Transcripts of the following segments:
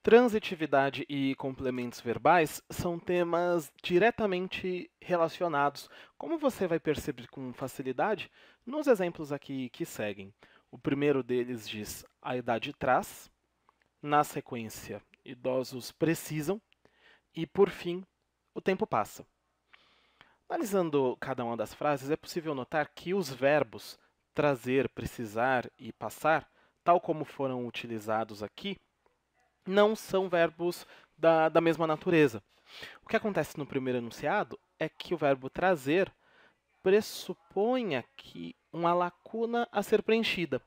Transitividade e complementos verbais são temas diretamente relacionados, como você vai perceber com facilidade nos exemplos aqui que seguem. O primeiro deles diz: a idade traz, na sequência, idosos precisam e, por fim, o tempo passa. Analisando cada uma das frases, é possível notar que os verbos trazer, precisar e passar, tal como foram utilizados aqui, não são verbos da mesma natureza. O que acontece no primeiro enunciado é que o verbo trazer pressupõe aqui uma lacuna a ser preenchida.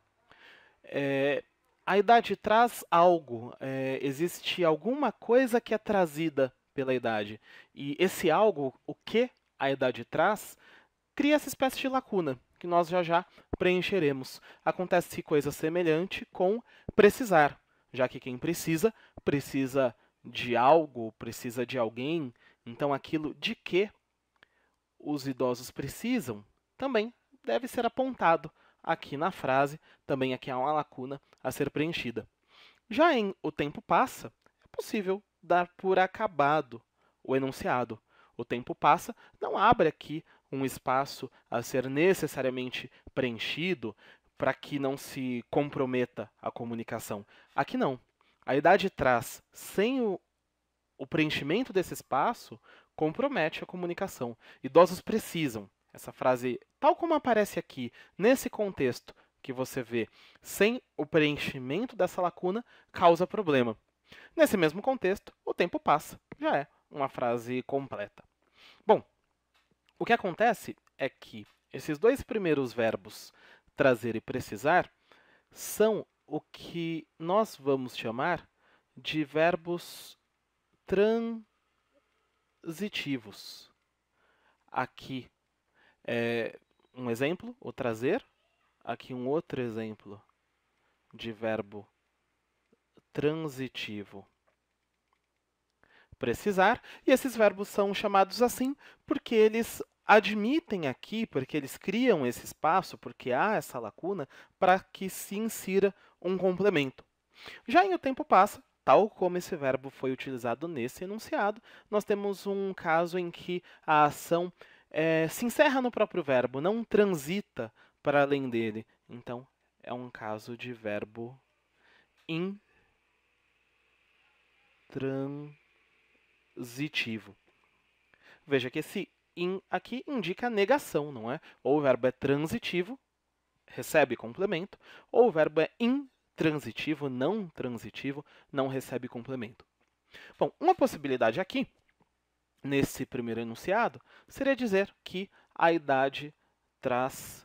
A idade traz algo, existe alguma coisa que é trazida pela idade. E esse algo, o que a idade traz, cria essa espécie de lacuna, que nós já já preencheremos. Acontece coisa semelhante com precisar, já que quem precisa, precisa de algo, precisa de alguém, então aquilo de que os idosos precisam também deve ser apontado aqui na frase, também aqui há uma lacuna a ser preenchida. Já em o tempo passa, é possível dar por acabado o enunciado. O tempo passa, não abre aqui um espaço a ser necessariamente preenchido para que não se comprometa a comunicação. Aqui não. A idade traz, sem o preenchimento desse espaço, compromete a comunicação. Idosos precisam. Essa frase, tal como aparece aqui, nesse contexto que você vê, sem o preenchimento dessa lacuna, causa problema. Nesse mesmo contexto, o tempo passa. Já é uma frase completa. Bom, o que acontece é que esses dois primeiros verbos, trazer e precisar, são o que nós vamos chamar de verbos transitivos. Aqui é um exemplo, o trazer. Aqui um outro exemplo de verbo transitivo, precisar. E esses verbos são chamados assim porque eles admitem aqui, porque eles criam esse espaço, porque há essa lacuna, para que se insira um complemento. Já em o tempo passa, tal como esse verbo foi utilizado nesse enunciado, nós temos um caso em que a ação se encerra no próprio verbo, não transita para além dele. Então, é um caso de verbo intransitivo. Veja que esse in aqui indica negação, não é? Ou o verbo é transitivo, recebe complemento, ou o verbo é intransitivo, não transitivo, não recebe complemento. Bom, uma possibilidade aqui, nesse primeiro enunciado, seria dizer que a idade traz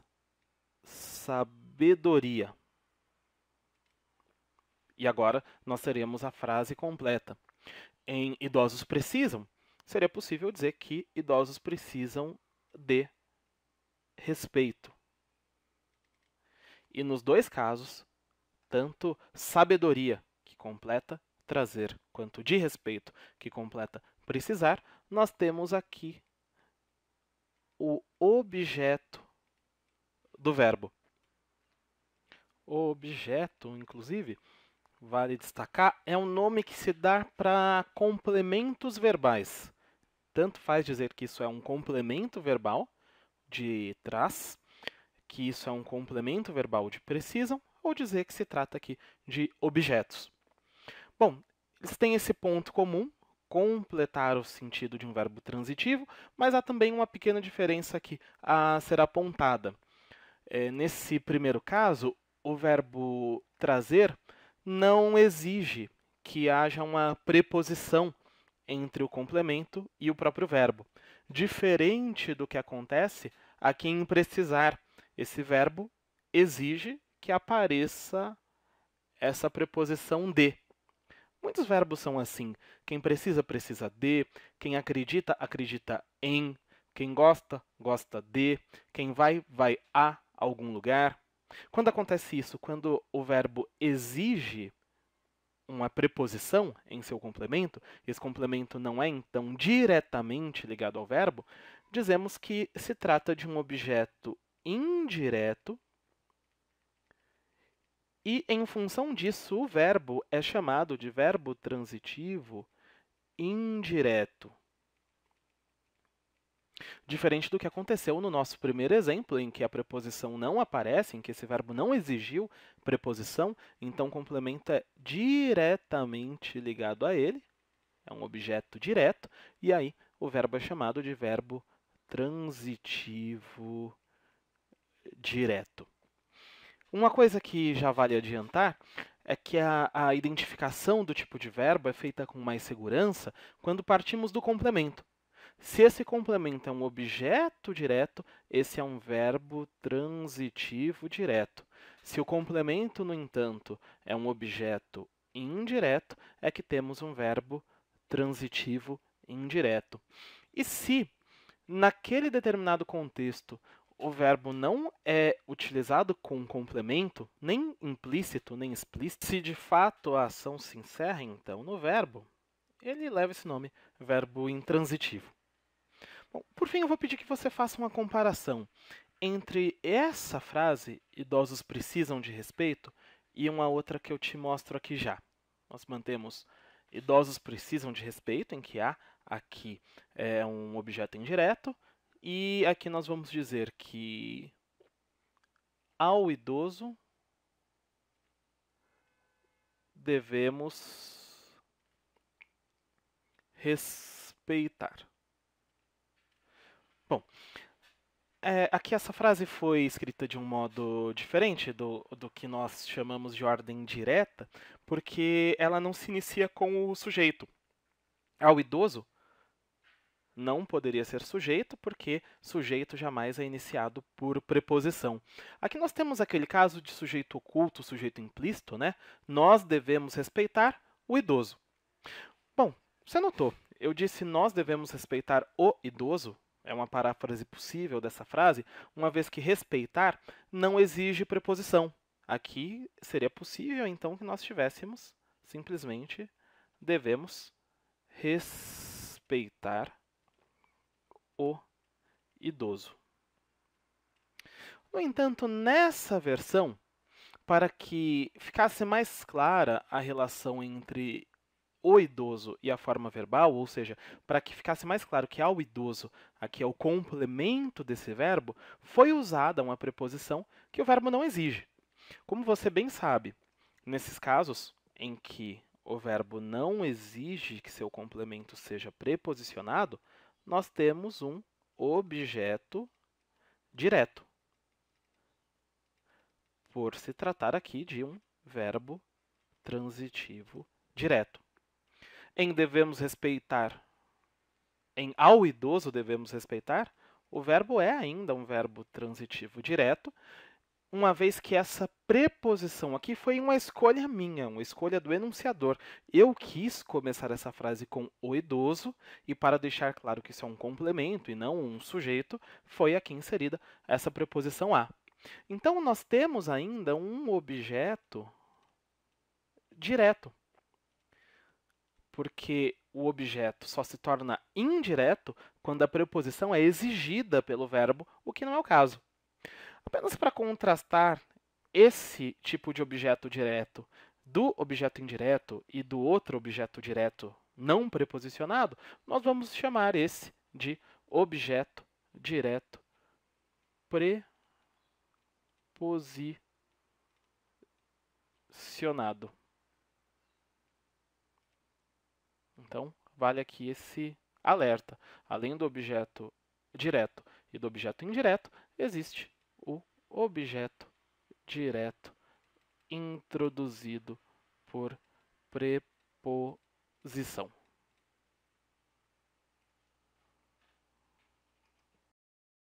sabedoria. E agora nós teremos a frase completa. Em idosos precisam, seria possível dizer que idosos precisam de respeito. E nos dois casos, tanto sabedoria, que completa trazer, quanto de respeito, que completa precisar, nós temos aqui o objeto do verbo. O objeto, inclusive, vale destacar, é um nome que se dá para complementos verbais. Tanto faz dizer que isso é um complemento verbal de traz, que isso é um complemento verbal de precisam, ou dizer que se trata aqui de objetos. Bom, eles têm esse ponto comum, completar o sentido de um verbo transitivo, mas há também uma pequena diferença aqui a ser apontada. Nesse primeiro caso, o verbo trazer não exige que haja uma preposição entre o complemento e o próprio verbo. Diferente do que acontece aqui em precisar, esse verbo exige que apareça essa preposição de. Muitos verbos são assim. Quem precisa, precisa de. Quem acredita, acredita em. Quem gosta, gosta de. Quem vai, vai a algum lugar. Quando acontece isso, quando o verbo exige uma preposição em seu complemento, esse complemento não é então diretamente ligado ao verbo, dizemos que se trata de um objeto indireto E, em função disso, o verbo é chamado de verbo transitivo indireto. Diferente do que aconteceu no nosso primeiro exemplo, em que a preposição não aparece, em que esse verbo não exigiu preposição, então o complemento é diretamente ligado a ele, é um objeto direto, e aí o verbo é chamado de verbo transitivo direto. Uma coisa que já vale adiantar é que a identificação do tipo de verbo é feita com mais segurança quando partimos do complemento. Se esse complemento é um objeto direto, esse é um verbo transitivo direto. Se o complemento, no entanto, é um objeto indireto, é que temos um verbo transitivo indireto. E se, naquele determinado contexto, o verbo não é utilizado com complemento, nem implícito, nem explícito, se de fato a ação se encerra, então, no verbo, ele leva esse nome, verbo intransitivo. Bom, por fim, eu vou pedir que você faça uma comparação entre essa frase, idosos precisam de respeito, e uma outra que eu te mostro aqui já. Nós mantemos idosos precisam de respeito, em que há aqui é um objeto indireto, e aqui nós vamos dizer que ao idoso devemos respeitar. Bom, aqui essa frase foi escrita de um modo diferente do que nós chamamos de ordem direta, porque ela não se inicia com o sujeito. Ao idoso não poderia ser sujeito, porque sujeito jamais é iniciado por preposição. Aqui nós temos aquele caso de sujeito oculto, sujeito implícito, né? Nós devemos respeitar o idoso. Bom, você notou, eu disse nós devemos respeitar o idoso, é uma paráfrase possível dessa frase, uma vez que respeitar não exige preposição. Aqui seria possível, então, que nós tivéssemos simplesmente devemos respeitar o idoso. No entanto, nessa versão, para que ficasse mais clara a relação entre o idoso e a forma verbal, ou seja, para que ficasse mais claro que ao idoso aqui é o complemento desse verbo, foi usada uma preposição que o verbo não exige. Como você bem sabe, nesses casos em que o verbo não exige que seu complemento seja preposicionado, nós temos um objeto direto, por se tratar aqui de um verbo transitivo direto. Em devemos respeitar, em ao idoso devemos respeitar, o verbo é ainda um verbo transitivo direto, uma vez que essa preposição aqui foi uma escolha minha, uma escolha do enunciador. Eu quis começar essa frase com o idoso, e para deixar claro que isso é um complemento e não um sujeito, foi aqui inserida essa preposição a. Então, nós temos ainda um objeto direto, porque o objeto só se torna indireto quando a preposição é exigida pelo verbo, o que não é o caso. Apenas para contrastar esse tipo de objeto direto do objeto indireto e do outro objeto direto não preposicionado, nós vamos chamar esse de objeto direto preposicionado. Então, vale aqui esse alerta. Além do objeto direto e do objeto indireto, existe o objeto direto introduzido por preposição.